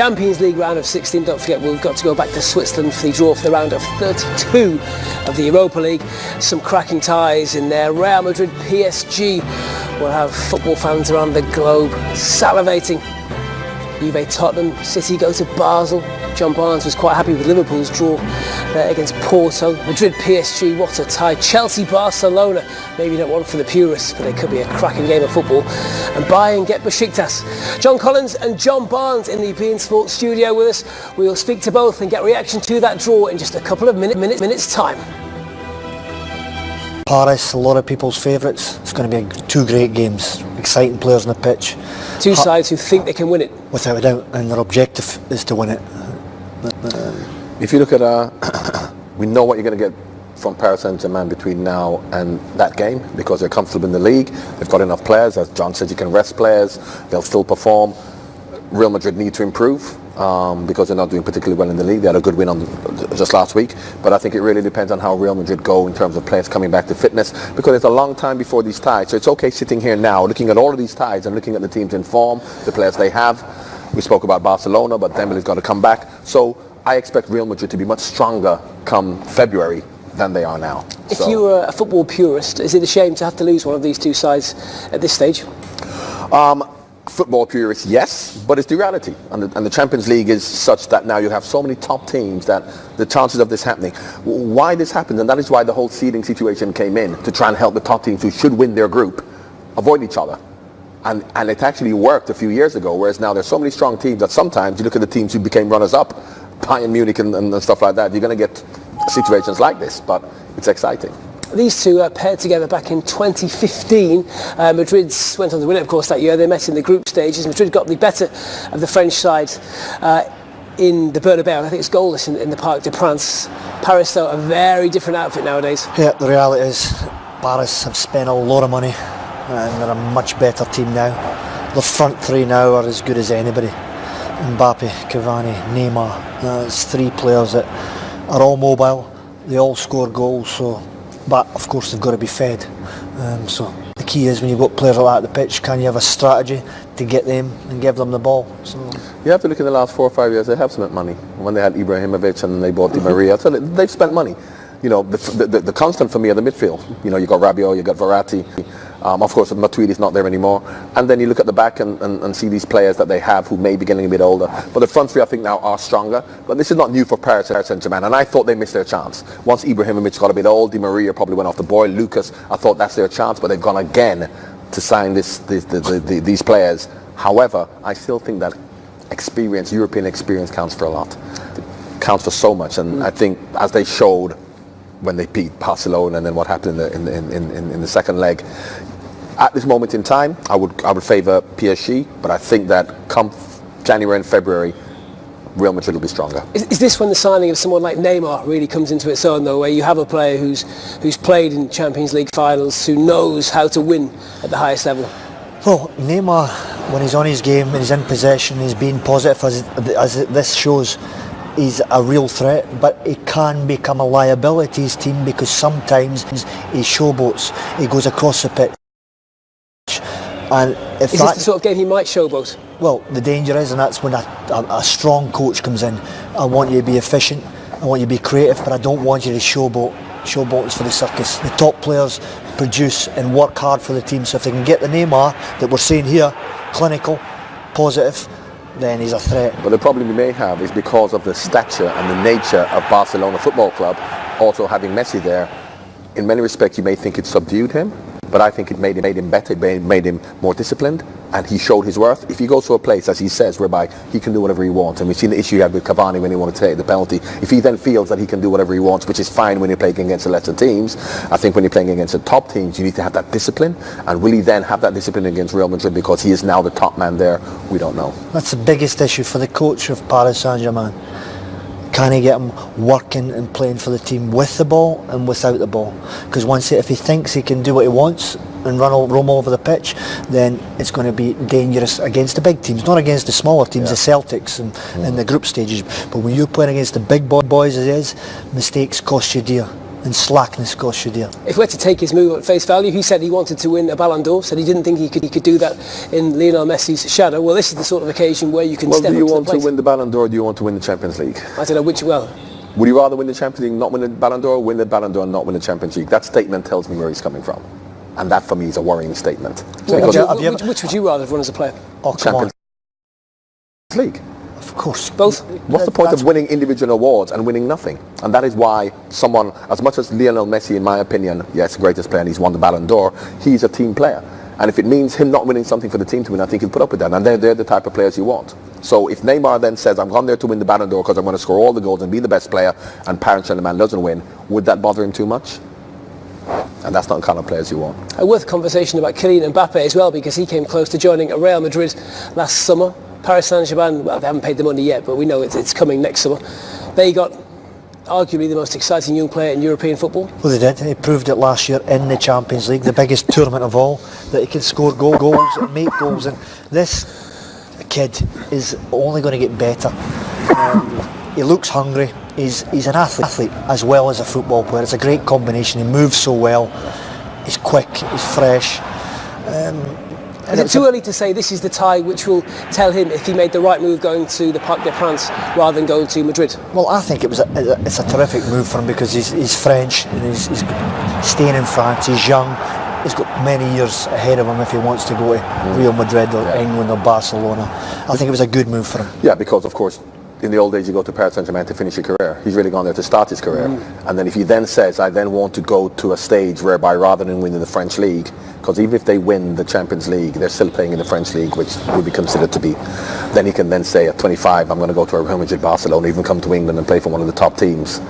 Champions League round of 16, don't forget we've got to go back to Switzerland for the draw for the round of 32 of the Europa League. Some cracking ties in there. Real Madrid PSG will have football fans around the globe salivating. Juve Tottenham, City go to Basel. John Barnes was quite happy with Liverpool's draw there against Porto. Madrid PSG, what a tie. Chelsea Barcelona, maybe not one for the purists, but it could be a cracking game of football. And Bayern get Besiktas. John Collins and John Barnes in the beIN Sports studio with us. We'll speak to both and get reaction to that draw in just a couple of minutes time. Paris, a lot of people's favourites. It's going to be two great games, exciting players on the pitch. Two sides who think they can win it. Without a doubt, and their objective is to win it. If you look at, we know what you're going to get from Paris Saint-Germain between now and that game, because they're comfortable in the league. They've got enough players. As John said, you can rest players. They'll still perform. Real Madrid need to improve because they're not doing particularly well in the league. They had a good win just last week, but I think it really depends on how Real Madrid go in terms of players coming back to fitness, because it's a long time before these ties. So it's okay sitting here now looking at all of these ties and looking at the teams in form, the players they have. We spoke about Barcelona, but Dembele's got to come back. So I expect Real Madrid to be much stronger come February than they are now. If you were a football purist, is it a shame to have to lose one of these two sides at this stage? Football purists, yes, but it's the reality. And the Champions League is such that now you have so many top teams that the chances of this happening. Why this happens, and that is why the whole seeding situation came in, to try and help the top teams who should win their group avoid each other. And it actually worked a few years ago, whereas now there's so many strong teams that sometimes you look at the teams who became runners-up, Bayern Munich and stuff like that, you're going to get situations like this, but it's exciting. These two paired together back in 2015. Madrid went on to win it, of course, that year. They met in the group stages. Madrid got the better of the French side in the Bernabeu. I think it's goalless in the Parc des Princes. Paris, though, a very different outfit nowadays. Yeah, the reality is Paris have spent a lot of money and they're a much better team now. The front three now are as good as anybody. Mbappe, Cavani, Neymar. It's three players that are all mobile. They all score goals, but of course they've got to be fed. So the key is, when you've got players like that at the pitch, can you have a strategy to get them and give them the ball? So you have to look in the last 4 or 5 years. They have spent money. When they had Ibrahimovic and they bought Di Maria, so they've spent money. You know, the constant for me are the midfield. You know, you got Rabiot, you got Verratti. Of course, Matuidi's not there anymore. And then you look at the back and see these players that they have who may be getting a bit older. But the front three, I think, now are stronger. But this is not new for Paris Saint-Germain. And I thought they missed their chance. Once Ibrahimovic got a bit old, Di Maria probably went off the boil. Lucas, I thought that's their chance. But they've gone again to sign these players. However, I still think that experience, European experience, counts for a lot. It counts for so much. And I think, as they showed when they beat Barcelona and then what happened in the second leg, at this moment in time, I would favour PSG, but I think that come January and February, Real Madrid will be stronger. Is this when the signing of someone like Neymar really comes into its own, though, where you have a player who's played in Champions League finals, who knows how to win at the highest level? Well, Neymar, when he's on his game and he's in possession, he's being positive, as this shows, he's a real threat, but he can become a liability to his team, because sometimes he showboats, he goes across the pitch. And if is this the sort of game he might showboat? Well, the danger is, and that's when a strong coach comes in. I want you to be efficient, I want you to be creative, but I don't want you to showboat. Showboats for the circus. The top players produce and work hard for the team, so if they can get the Neymar that we're seeing here, clinical, positive, then he's a threat. But the problem you may have is because of the stature and the nature of Barcelona Football Club, also having Messi there, in many respects you may think it subdued him, but I think it made him better, it made him more disciplined, and he showed his worth. If he goes to a place, as he says, whereby he can do whatever he wants, and we've seen the issue he had with Cavani when he wanted to take the penalty, if he then feels that he can do whatever he wants, which is fine when you're playing against the lesser teams, I think when you're playing against the top teams, you need to have that discipline. And will he then have that discipline against Real Madrid because he is now the top man there? We don't know. That's the biggest issue for the coach of Paris Saint-Germain. Can he get him working and playing for the team with the ball and without the ball? Because if he thinks he can do what he wants and roam over the pitch, then it's going to be dangerous against the big teams, not against the smaller teams, the Celtics and the group stages. But when you're playing against the big boys as is, mistakes cost you dear. and slackness cost you dear. If we're to take his move at face value, he said he wanted to win a Ballon d'Or, said he didn't think he could do that in Lionel Messi's shadow. Well, this is the sort of occasion where you can step up to the plate. Do you want to win the Ballon d'Or, or do you want to win the Champions League? I don't know which, well... Would you rather win the Champions League, not win the Ballon d'Or, or win the Ballon d'Or and not win the Champions League? That statement tells me where he's coming from. And that, for me, is a worrying statement. Which would you rather have run as a player? Oh, come on. Champions League. Of course. Both? What's the point of winning individual awards and winning nothing? And that is why someone, as much as Lionel Messi, in my opinion, yes, greatest player, and he's won the Ballon d'Or, he's a team player. And if it means him not winning something for the team to win, I think he'll put up with that. And they're the type of players you want. So if Neymar then says, I'm gone there to win the Ballon d'Or because I'm going to score all the goals and be the best player, and Paris Saint-Germain doesn't win, would that bother him too much? And that's not the kind of players you want. A worth conversation about Kylian Mbappe as well, because he came close to joining Real Madrid last summer. Paris Saint-Germain, well, they haven't paid the money yet, but we know it's coming next summer. They got arguably the most exciting young player in European football. Well, they did. He proved it last year in the Champions League, the biggest tournament of all, that he can score goals and make goals. And this kid is only going to get better. He looks hungry. He's an athlete as well as a football player. It's a great combination. He moves so well. He's quick. He's fresh. Is it too early to say this is the tie which will tell him if he made the right move going to the Parc des Princes rather than going to Madrid? Well, I think it's a terrific move for him because he's French and he's staying in France. He's young. He's got many years ahead of him if he wants to go to Real Madrid or England or Barcelona. I think it was a good move for him. Yeah, because of course, in the old days you go to Paris Saint-Germain to finish your career. He's really gone there to start his career. And then if he then says, I then want to go to a stage whereby rather than winning the French league, because even if they win the Champions League, they're still playing in the French league, which would be considered to be, then he can then say at 25, I'm going to go to a Real Madrid, Barcelona, even come to England and play for one of the top teams.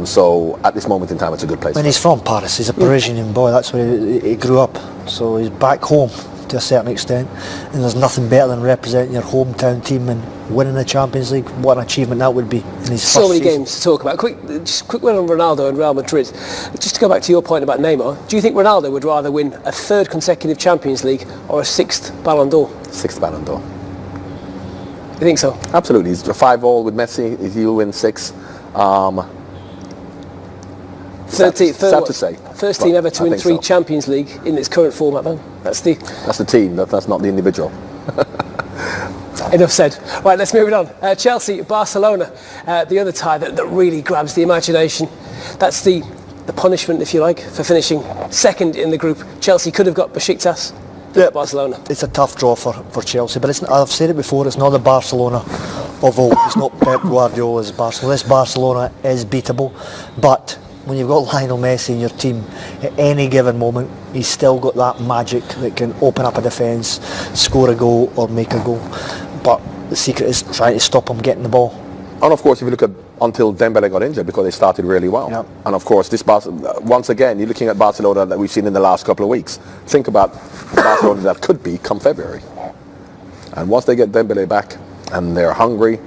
So at this moment in time, it's a good place. When he's from Paris, he's a Parisian boy, that's where he grew up. So he's back home to a certain extent, and there's nothing better than representing your hometown team and winning the Champions League. What an achievement that would be in his so first many season. games to talk about. Quick one on Ronaldo and Real Madrid. Just to go back to your point about Neymar, do you think Ronaldo would rather win a third consecutive Champions League or a sixth Ballon d'Or? Sixth Ballon d'Or. You think so? Absolutely. He's 5-all with Messi. He'll win 6. Sad to say. First team ever to win 3 Champions League in its current format, though. That's the team. That's not the individual. Enough said. Right, let's move it on. Chelsea, Barcelona, the other tie that really grabs the imagination. That's the punishment, if you like, for finishing second in the group. Chelsea could have got Besiktas. Yeah, Barcelona. It's a tough draw for Chelsea, but I've said it before, it's not the Barcelona of old. It's not Pep Guardiola's Barcelona. This Barcelona is beatable, but when you've got Lionel Messi in your team, at any given moment, he's still got that magic that can open up a defence, score a goal or make a goal. But the secret is trying to stop him getting the ball. And of course, if you look at until Dembele got injured, because they started really well. Yep. And of course, once again, you're looking at Barcelona that we've seen in the last couple of weeks. Think about Barcelona that could be come February. And once they get Dembele back and they're hungry,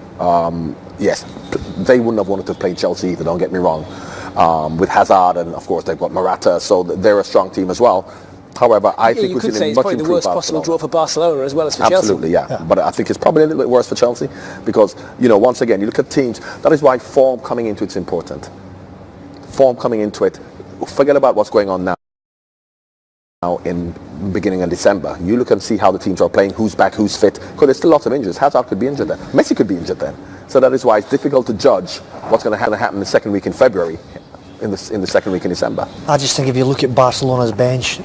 yes, they wouldn't have wanted to play Chelsea either, don't get me wrong. With Hazard, and of course they've got Morata, so they're a strong team as well. However, I think you could say it's probably the worst possible draw for Barcelona as well as for Chelsea. Absolutely, yeah. But I think it's probably a little bit worse for Chelsea because, once again, you look at teams. That is why form coming into it's important. Form coming into it. Forget about what's going on now in beginning of December. You look and see how the teams are playing, who's back, who's fit, because there's still lots of injuries. Hazard could be injured then. Messi could be injured then. So that is why it's difficult to judge what's going to happen the second week in February, in the second week in December. I just think if you look at Barcelona's bench,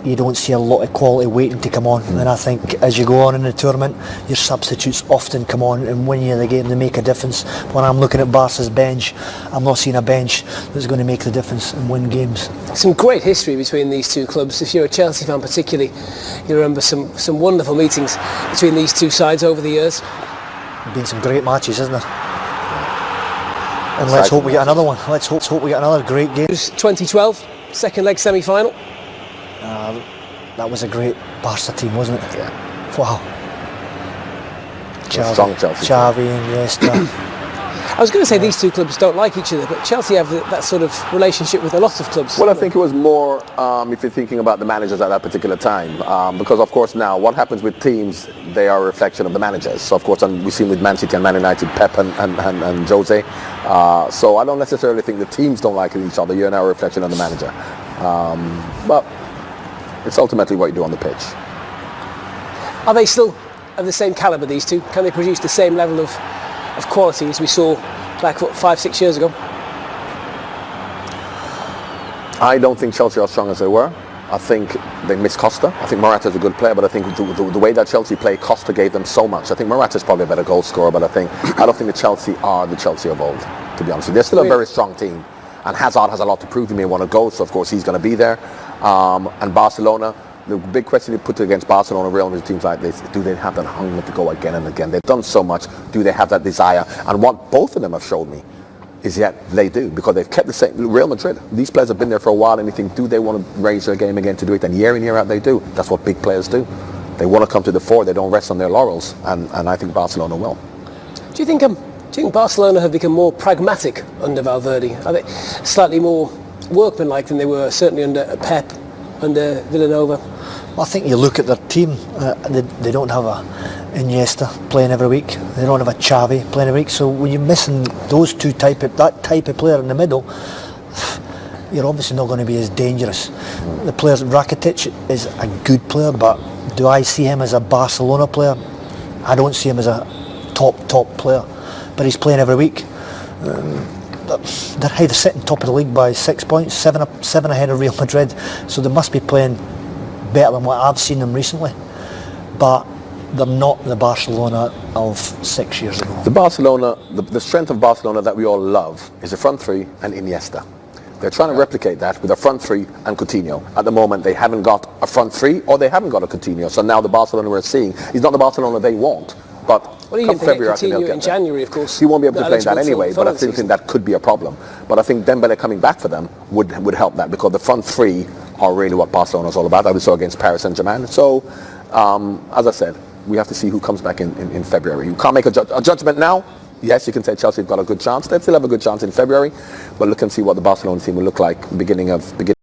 you don't see a lot of quality waiting to come on. And I think as you go on in the tournament, your substitutes often come on and win you the game. They make a difference. When I'm looking at Barca's bench, I'm not seeing a bench that's going to make the difference and win games. Some great history between these two clubs. If you're a Chelsea fan particularly, you remember some wonderful meetings between these two sides over the years. Been some great matches, isn't there? And let's hope we get another one. Let's hope we get another great game. 2012, second leg semi-final. That was a great Barca team, wasn't it? Yeah. Wow. Strong Chelsea. Xavi, Iniesta. I was going to say these two clubs don't like each other, but Chelsea have that sort of relationship with a lot of clubs. Well, I think it was more if you're thinking about the managers at that particular time, because of course now what happens with teams, they are a reflection of the managers. So of course, and we've seen with Man City and Man United, Pep and Jose. So I don't necessarily think the teams don't like each other. You're now a reflection of the manager. But it's ultimately what you do on the pitch. Are they still of the same calibre, these two? Can they produce the same level of quality as we saw back 5-6 years ago? I don't think Chelsea are as strong as they were. I think they missed Costa. I think Morata's a good player, but I think the way that Chelsea play, Costa gave them so much. I think Morata's probably a better goal scorer, but I don't think the Chelsea are the Chelsea of old, to be honest with you. They're still a very strong team. And Hazard has a lot to prove. He may want to go, so of course he's going to be there. And Barcelona, the big question you put against Barcelona, Real Madrid, teams like this, do they have that hunger to go again and again? They've done so much. Do they have that desire? And what both of them have showed me is yet they do, because they've kept the same. Real Madrid, these players have been there for a while, and you think, do they want to raise their game again to do it? And year in, year out they do. That's what big players do. They want to come to the fore. They don't rest on their laurels, and I think Barcelona will. Do you think Barcelona have become more pragmatic under Valverde? Are they slightly more workmanlike than they were certainly under Pep, under Villanova? Well, I think you look at their team, they don't have a Iniesta playing every week, they don't have a Xavi playing every week, so when you're missing those that type of player in the middle, you're obviously not going to be as dangerous. The players, Rakitic is a good player, but do I see him as a Barcelona player? I don't see him as a top player, but he's playing every week. They're either sitting top of the league by 6 points, seven ahead of Real Madrid, so they must be playing better than what I've seen them recently, but they're not the Barcelona of 6 years ago. The strength of Barcelona that we all love is the front three and Iniesta. They're trying to replicate that with a front three and Coutinho. At the moment, they haven't got a front three, or they haven't got a Coutinho. So now the Barcelona we're seeing is not the Barcelona they want. But come February, I think they'll get in January, of course. He won't be able to play that anyway, but I still think that could be a problem. But I think Dembele coming back for them would help that, because the front three are really what Barcelona's all about. That we saw against Paris Saint-Germain. So, as I said, we have to see who comes back in February. You can't make a judgment now. Yes, you can say Chelsea have got a good chance. They still have a good chance in February, but look and see what the Barcelona team will look like beginning of